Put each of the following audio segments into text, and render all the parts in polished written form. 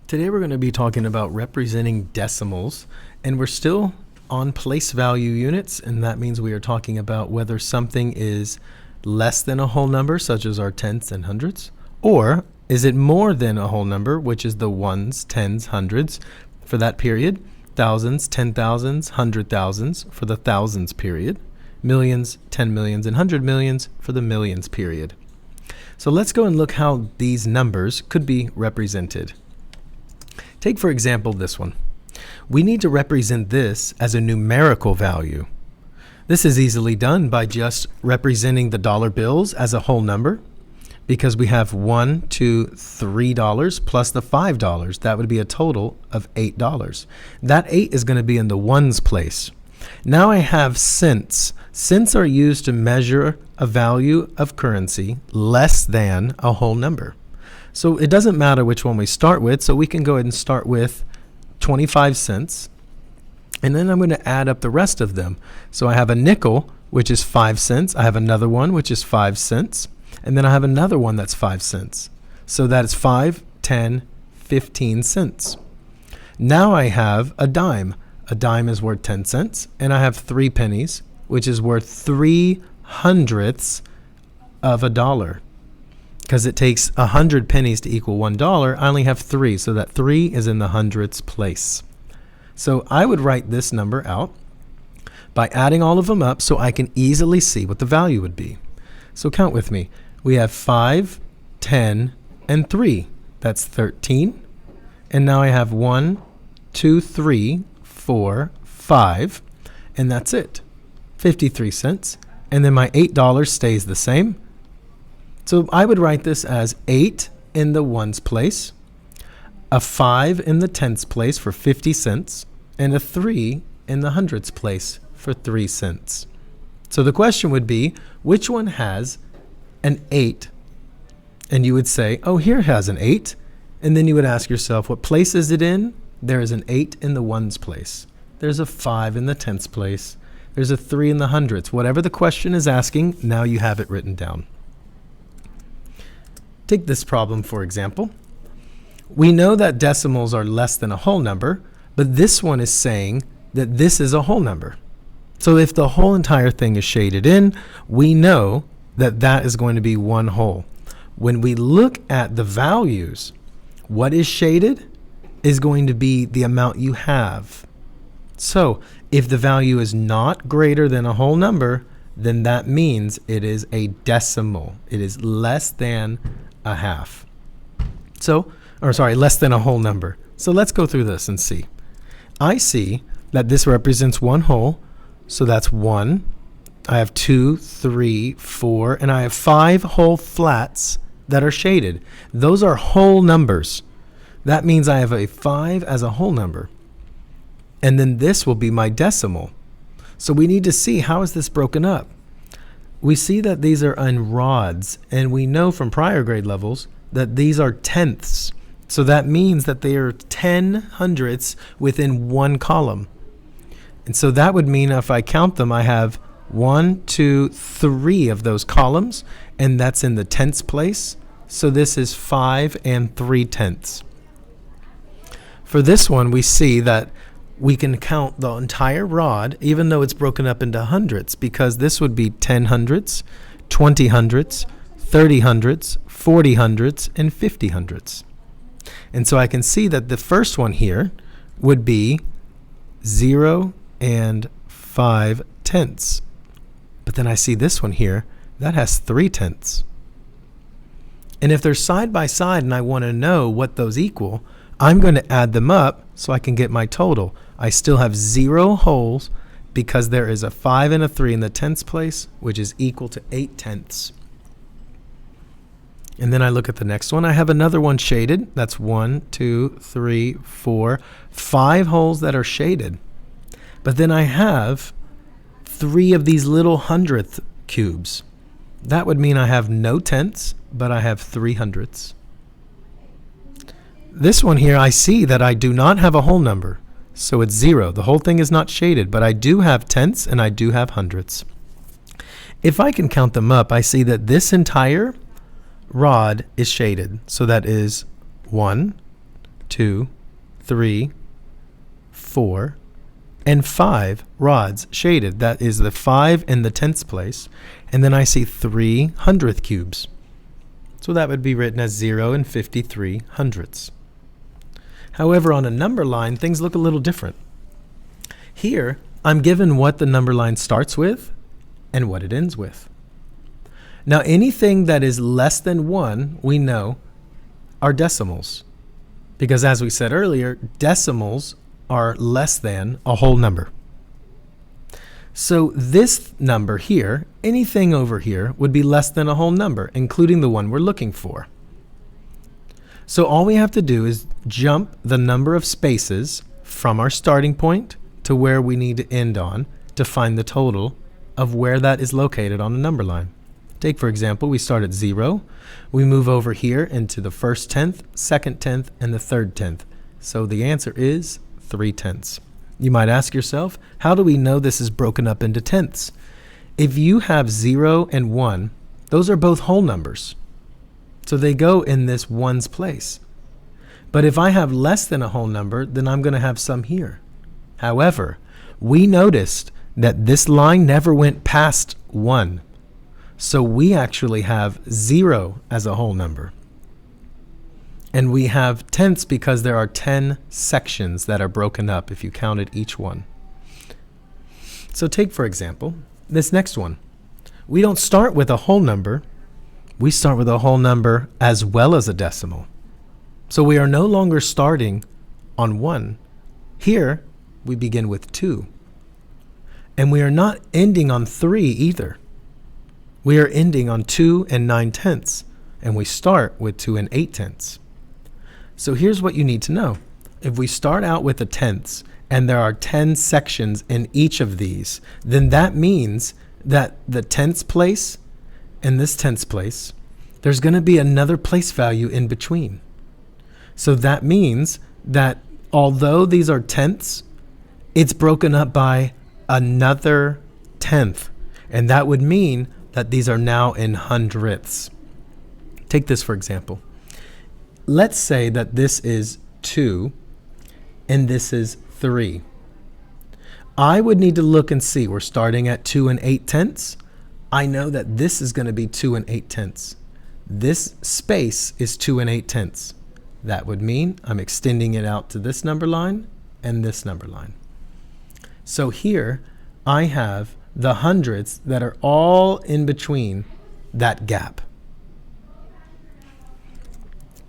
Today we're going to be talking about representing decimals, and we're still on place value units, and that means we are talking about whether something is less than a whole number, such as our tenths and hundredths, or is it more than a whole number, which is the ones, tens, hundreds for that period, thousands, 10,000s, 100,000s for the thousands period, millions, 10 millions, and 100 millions for the millions period. So let's go and look how these numbers could be represented. Take, for example, this one. We need to represent this as a numerical value. This is easily done by just representing the dollar bills as a whole number, because we have $1, $2, $3 plus the $5. That would be a total of $8. That 8 is going to be in the ones place. Now I have cents. Cents are used to measure a value of currency less than a whole number. So it doesn't matter which one we start with, so we can go ahead and start with 25 cents, and then I'm going to add up the rest of them. So I have a nickel, which is 5 cents. I have another one, which is 5 cents, and then I have another one that's 5 cents. So that is 5, 10, 15 cents. Now I have a dime. A dime is worth 10 cents, and I have 3 pennies, which is worth 3 hundredths of a dollar. Because it takes 100 pennies to equal $1, I only have 3, so that 3 is in the hundredths place. So I would write this number out by adding all of them up so I can easily see what the value would be. So count with me. We have 5, 10, and 3. That's 13. And now I have 1, 2, 3, 4, 5, and that's it. 53 cents. And then my $8 stays the same. So I would write this as 8 in the ones place, a 5 in the tenths place for 50 cents, and a 3 in the hundredths place for 3 cents. So the question would be, which one has an 8? And you would say, oh, here has an 8. And then you would ask yourself, what place is it in? There is an 8 in the ones place. There's a 5 in the tenths place. There's a 3 in the hundredths. Whatever the question is asking, now you have it written down. Take this problem, for example. We know that decimals are less than a whole number, but this one is saying that this is a whole number. So if the whole entire thing is shaded in, we know that that is going to be one whole. When we look at the values, what is shaded is going to be the amount you have. So if the value is not greater than a whole number, then that means it is a decimal. It is less than a half. Less than a whole number. So let's go through this and see. I see that this represents one whole, so that's 1. I have 2, 3, 4, and I have 5 whole flats that are shaded. Those are whole numbers. That means I have a 5 as a whole number. And then this will be my decimal. So we need to see, how is this broken up? We see that these are in rods, and we know from prior grade levels that these are tenths. So that means that they are 10 hundredths within one column. And so that would mean if I count them, I have 1, 2, 3 of those columns, and that's in the tenths place. So this is 5 and 3 tenths. For this one, we see that we can count the entire rod, even though it's broken up into hundredths, because this would be 10 hundredths, 20 hundredths, 30 hundredths, 40 hundredths, and 50 hundredths. And so I can see that the first one here would be 0 and 5 tenths. But then I see this one here, that has 3 tenths. And if they're side by side and I want to know what those equal, I'm going to add them up so I can get my total. I still have 0 wholes because there is a 5 and a 3 in the tenths place, which is equal to 8 tenths. And then I look at the next one. I have another one shaded. That's 1, 2, 3, 4, 5 holes that are shaded. But then I have 3 of these little hundredth cubes. That would mean I have no tenths, but I have 3 hundredths. This one here, I see that I do not have a whole number, so it's 0. The whole thing is not shaded, but I do have tenths and I do have hundredths. If I can count them up, I see that this entire rod is shaded. So that is 1, 2, 3, 4, and 5 rods shaded. That is the 5 in the tenths place. And then I see 3 hundredth cubes. So that would be written as 0 and 53 hundredths. However, on a number line, things look a little different. Here, I'm given what the number line starts with and what it ends with. Now, anything that is less than 1, we know, are decimals. Because as we said earlier, decimals are less than a whole number. So this number here, anything over here, would be less than a whole number, including the one we're looking for. So all we have to do is jump the number of spaces from our starting point to where we need to end on to find the total of where that is located on the number line. Take, for example, we start at 0. We move over here into the first tenth, second tenth, and the third tenth. So the answer is 3 tenths. You might ask yourself, how do we know this is broken up into tenths? If you have 0 and 1, those are both whole numbers. So they go in this ones place. But if I have less than a whole number, then I'm going to have some here. However, we noticed that this line never went past 1. So we actually have 0 as a whole number. And we have tenths because there are 10 sections that are broken up if you counted each one. So take, for example, this next one. We don't start with a whole number. We start with a whole number as well as a decimal. So we are no longer starting on 1. Here, we begin with 2. And we are not ending on 3 either. We are ending on 2 and 9 tenths. And we start with 2 and 8 tenths. So here's what you need to know. If we start out with the tenths and there are 10 sections in each of these, then that means that the tenths place and this tenths place, there's going to be another place value in between. So that means that although these are tenths, it's broken up by another tenth. And that would mean that these are now in hundredths. Take this for example. Let's say that this is 2 and this is 3. I would need to look and see. We're starting at 2 and 8 tenths. I know that this is going to be 2 and 8 tenths. This space is 2 and 8 tenths. That would mean I'm extending it out to this number line and this number line. So here I have the hundredths that are all in between that gap.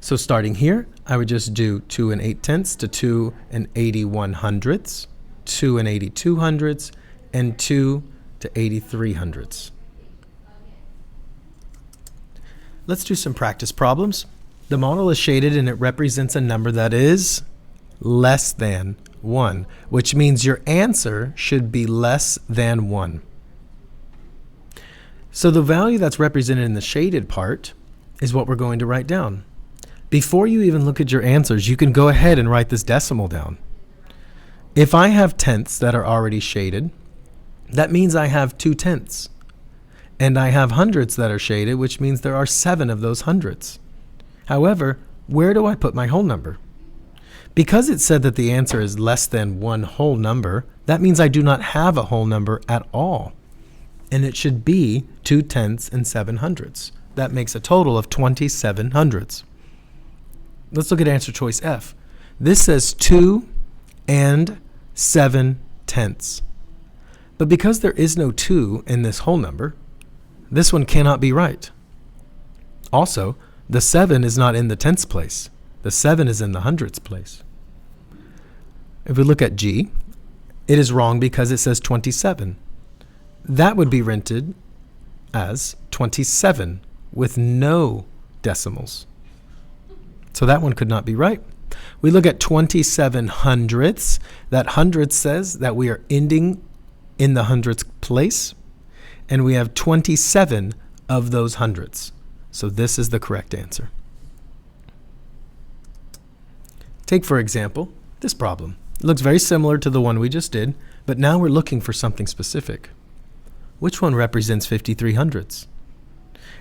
So starting here, I would just do 2 and 8 tenths to 2 and 81 hundredths, 2 and 82 hundredths, and 2 to 83 hundredths. Let's do some practice problems. The model is shaded and it represents a number that is less than 1, which means your answer should be less than 1. So the value that's represented in the shaded part is what we're going to write down. Before you even look at your answers, you can go ahead and write this decimal down. If I have tenths that are already shaded, that means I have 2 tenths. And I have hundredths that are shaded, which means there are 7 of those hundredths. However, where do I put my whole number? Because it said that the answer is less than 1 whole number, that means I do not have a whole number at all. And it should be 2 tenths and 7 hundredths. That makes a total of 27 hundredths. Let's look at answer choice F. This says 2 and 7 tenths. But because there is no 2 in this whole number, this one cannot be right. Also, the 7 is not in the tenths place. The 7 is in the hundredths place. If we look at G, it is wrong because it says 27. That would be rented as 27 with no decimals. So that one could not be right. We look at 27 hundredths. That hundredths says that we are ending in the hundredths place. And we have 27 of those hundredths. So this is the correct answer. Take, for example, this problem. It looks very similar to the one we just did, but now we're looking for something specific. Which one represents 53 hundredths?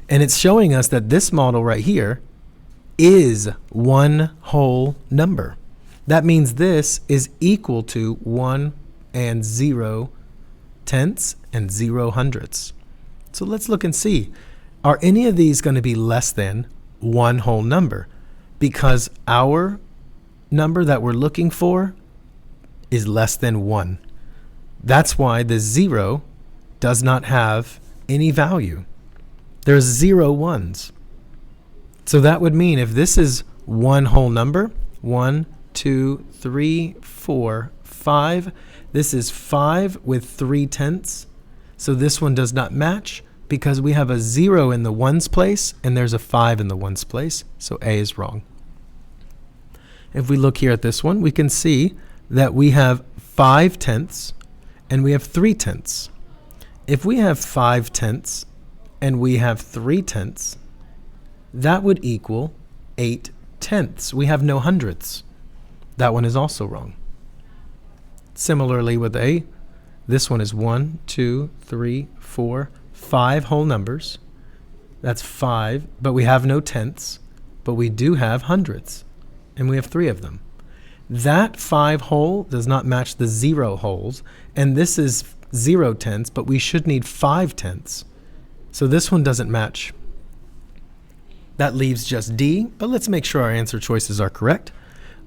And it's showing us that this model right here is one whole number. That means this is equal to 1 and 0 tenths and 0 hundredths. So let's look and see. Are any of these going to be less than one whole number? Because our number that we're looking for is less than 1. That's why the 0 does not have any value. There's 0 ones. So that would mean if this is one whole number, 1, 2, 3, 4, 5, this is 5 with 3 tenths. So this one does not match because we have a 0 in the ones place and there's a 5 in the ones place. So A is wrong. If we look here at this one, we can see that we have 5 tenths and we have 3 tenths. If we have 5 tenths and we have 3 tenths, that would equal 8 tenths. We have no hundredths. That one is also wrong. Similarly with A, this one is 1, 2, 3, 4, 5 whole numbers. That's 5, but we have no tenths, but we do have hundredths, and we have 3 of them. That 5 whole does not match the 0 wholes, and this is 0 tenths, but we should need 5 tenths. So this one doesn't match. That leaves just D, but let's make sure our answer choices are correct.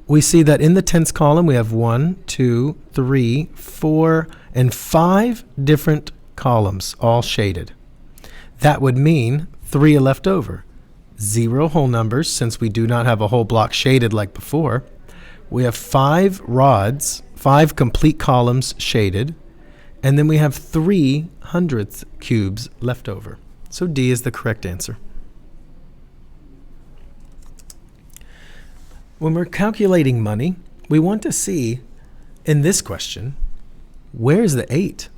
We see that in the tenths column, we have 1, 2, 3, 4, and 5 different columns, all shaded. That would mean 3 are left over. 0 whole numbers, since we do not have a whole block shaded like before. We have 5 rods, 5 complete columns shaded, and then we have 3 hundredth cubes left over. So D is the correct answer. When we're calculating money, we want to see, in this question, where's the 8?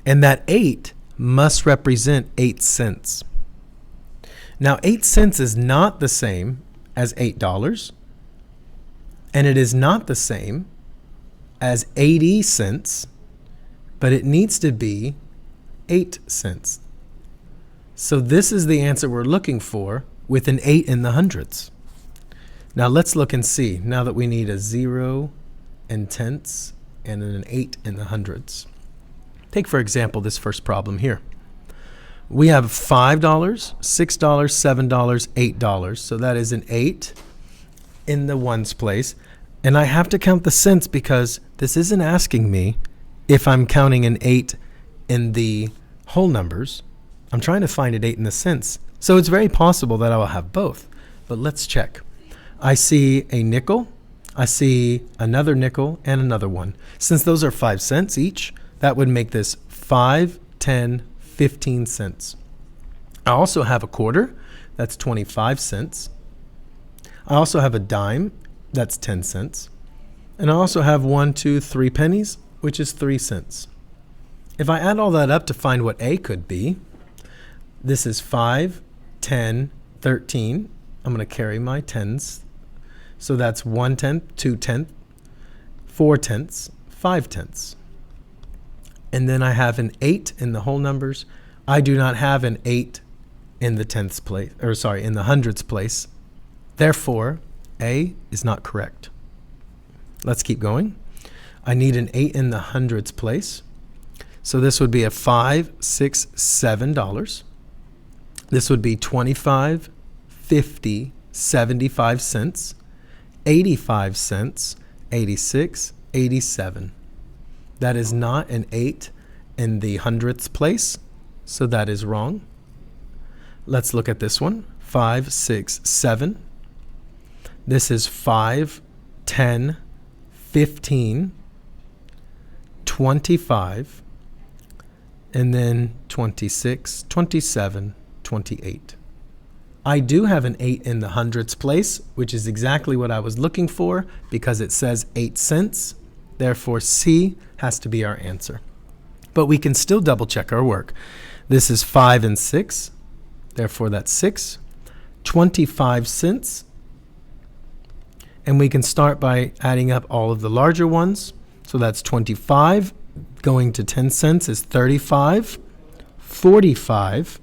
And that 8 must represent 8 cents. Now, 8 cents is not the same as $8, and it is not the same as 80 cents, but it needs to be 8 cents. So this is the answer we're looking for with an 8 in the hundreds. Now let's look and see, now that we need a 0 in tenths and an 8 in the hundreds. Take, for example, this first problem here. We have $5, $6, $7, $8. So that is an 8 in the ones place. And I have to count the cents because this isn't asking me if I'm counting an 8 in the whole numbers. I'm trying to find an 8 in the cents. So it's very possible that I will have both. But let's check. I see a nickel, I see another nickel, and another one. Since those are 5 cents each, that would make this 5, 10, 15 cents. I also have a quarter, that's 25 cents. I also have a dime, that's 10 cents. And I also have 1, 2, 3 pennies, which is 3 cents. If I add all that up to find what A could be, this is 5, 10, 13. I'm going to carry my tens. So that's 1 tenth, 2 tenths, 4 tenths, 5 tenths. And then I have an 8 in the whole numbers. I do not have an 8 in the tenths place, or sorry, in the hundreds place. Therefore, A is not correct. Let's keep going. I need an 8 in the hundreds place. So this would be a $5, $6, $7. This would be 25, 50, 75 cents, 85 cents, 86, 87. That is not an 8 in the hundredths place, so that is wrong. Let's look at this one. 5, 6, 7. This is 5, 10, 15, 25, and then 26, 27, 28. I do have an 8 in the hundredths place, which is exactly what I was looking for because it says 8 cents. Therefore, C has to be our answer. But we can still double check our work. This is 5 and 6. Therefore, that's 6. 25 cents. And we can start by adding up all of the larger ones. So that's 25. Going to 10 cents is 35, 45,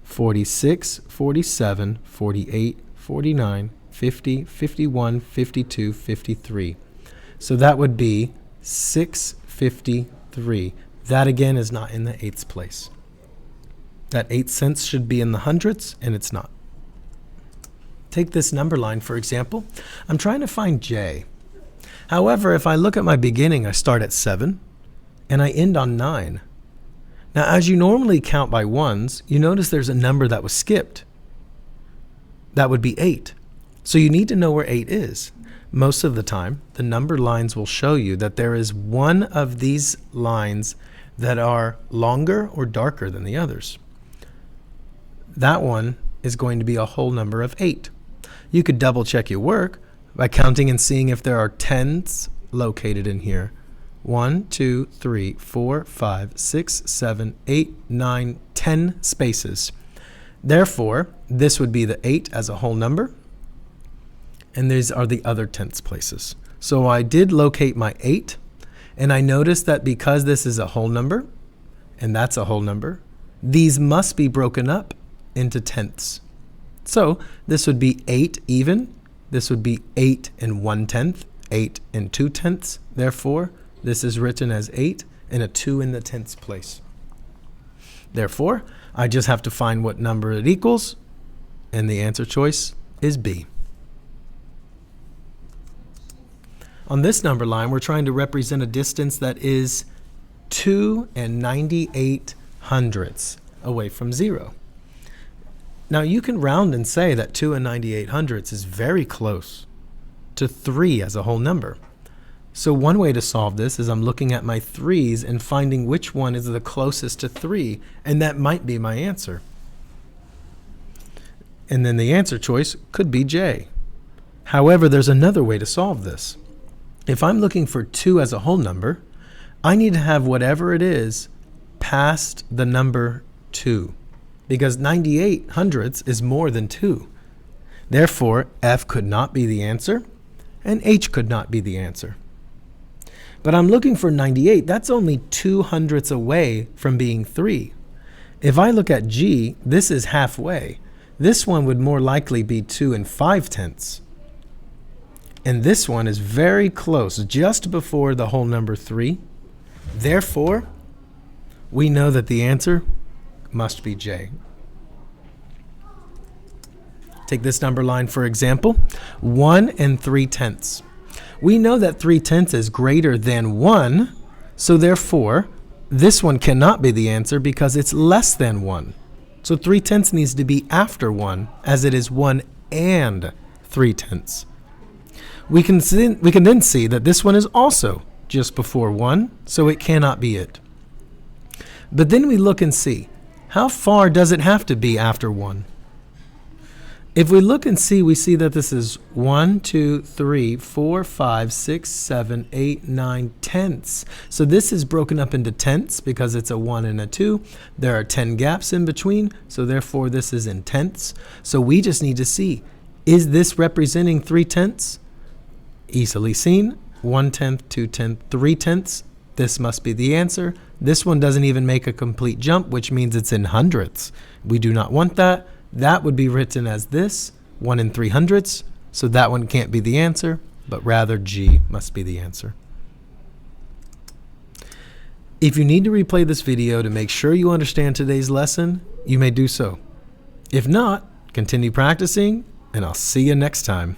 46, 47, 48, 49, 50, 51, 52, 53. So that would be 653. That again is not in the eighths place. That 8 cents should be in the hundreds, and it's not. Take this number line, for example. I'm trying to find J. However, if I look at my beginning, I start at 7, and I end on 9. Now, as you normally count by ones, you notice there's a number that was skipped. That would be 8. So you need to know where 8 is. Most of the time, the number lines will show you that there is one of these lines that are longer or darker than the others. That one is going to be a whole number of 8. You could double check your work by counting and seeing if there are tens located in here. 1, 2, 3, 4, 5, 6, 7, 8, 9, 10 spaces. Therefore, this would be the 8 as a whole number, and these are the other tenths places. So I did locate my 8, and I noticed that because this is a whole number, and that's a whole number, these must be broken up into tenths. So this would be 8 even. This would be 8 and 1/10, 8 and 2/10. Therefore, this is written as 8 and a 2 in the tenths place. Therefore, I just have to find what number it equals, and the answer choice is B. On this number line, we're trying to represent a distance that is 2 98 hundredths away from 0. Now, you can round and say that 2 98 hundredths is very close to 3 as a whole number. So one way to solve this is I'm looking at my 3's and finding which one is the closest to 3, and that might be my answer. And then the answer choice could be J. However, there's another way to solve this. If I'm looking for 2 as a whole number, I need to have whatever it is past the number 2, because 98 hundredths is more than 2. Therefore, F could not be the answer, and H could not be the answer. But I'm looking for 98. That's only 2 hundredths away from being 3. If I look at G, this is halfway. This one would more likely be 2 5/10. And this one is very close, just before the whole number 3. Therefore, we know that the answer must be J. Take this number line for example, 1 3/10. We know that 3/10 is greater than 1, so therefore, this one cannot be the answer because it's less than 1. So 3/10 needs to be after 1, as it is 1 3/10. We can then see that this one is also just before 1, so it cannot be it. But then we look and see, how far does it have to be after 1? If we look and see, we see that this is 1, 2, 3, 4, 5, 6, 7, 8, 9 tenths. So this is broken up into tenths because it's a 1 and a 2. There are 10 gaps in between, so therefore this is in tenths. So we just need to see, is this representing 3/10? Easily seen. 1/10, 2/10, 3/10. This must be the answer. This one doesn't even make a complete jump, which means it's in hundredths. We do not want that. That would be written as this, 1 300ths. So that one can't be the answer, but rather G must be the answer. If you need to replay this video to make sure you understand today's lesson, you may do so. If not, continue practicing, and I'll see you next time.